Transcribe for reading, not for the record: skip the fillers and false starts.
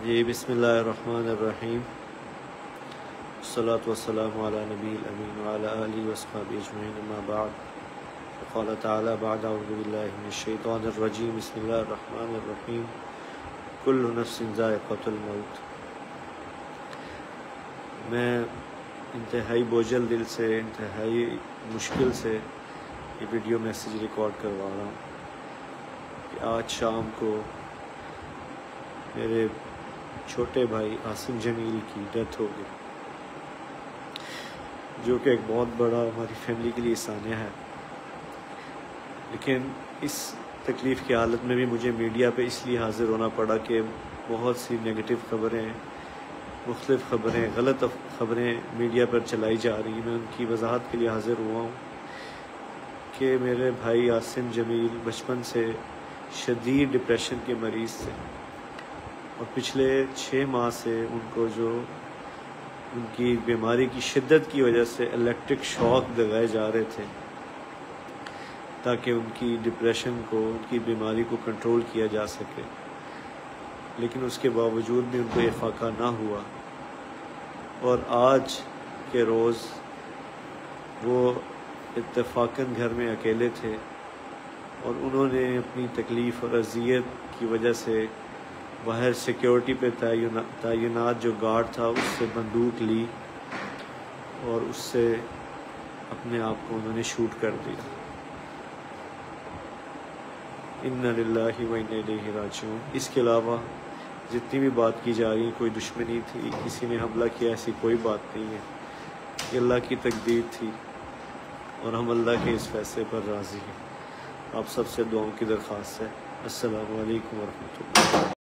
جی بسم اللہ الرحمن الرحیم، والصلاة والسلام علی نبی الامین وعلی آلہ واصحابہ اجمعین، اما بعد، قال تعالی بعد اعوذ باللہ من الشیطان الرجیم، بسم اللہ الرحمن الرحیم، کل نفس ذائقۃ الموت۔ میں انتہائی بوجھل دل سے، انتہائی مشکل سے یہ ویڈیو میسیج ریکارڈ کروا رہا ہوں کہ آج شام کو میرے چھوٹے بھائی عاصم جمیل کی ڈیتھ ہو گئی، جو کہ ایک بہت بڑا ہماری فیملی کے لیے سانحہ ہے۔ لیکن اس تکلیف کی حالت میں بھی مجھے میڈیا پہ اس لیے حاضر ہونا پڑا کہ بہت سی نگیٹو خبریں، مختلف خبریں، غلط خبریں میڈیا پر چلائی جا رہی ہیں۔ میں ان کی وضاحت کے لیے حاضر ہوا ہوں کہ میرے بھائی عاصم جمیل بچپن سے شدید ڈپریشن کے مریض تھے، اور پچھلے 6 ماہ سے ان کو جو ان کی بیماری کی شدت کی وجہ سے الیکٹرک شاک لگائے جا رہے تھے تاکہ ان کی ڈپریشن کو، ان کی بیماری کو کنٹرول کیا جا سکے، لیکن اس کے باوجود بھی ان کو یہ فاقہ نہ ہوا۔ اور آج کے روز وہ اتفاقاً گھر میں اکیلے تھے، اور انہوں نے اپنی تکلیف اور اذیت کی وجہ سے باہر سیکیورٹی پہ تعینات جو گارڈ تھا اس سے بندوق لی اور اس سے اپنے آپ کو انہوں نے شوٹ کر دیا۔ انا للہ و انا الیہ راجعون۔ اس کے علاوہ جتنی بھی بات کی جا رہی ہے، کوئی دشمنی تھی، کسی نے حملہ کیا، ایسی کوئی بات نہیں ہے۔ یہ اللہ کی تقدیر تھی، اور ہم اللہ کے اس فیصلے پر راضی ہیں۔ آپ سب سے دعاؤں کی درخواست ہے۔ السلام علیکم ورحمۃ اللہ۔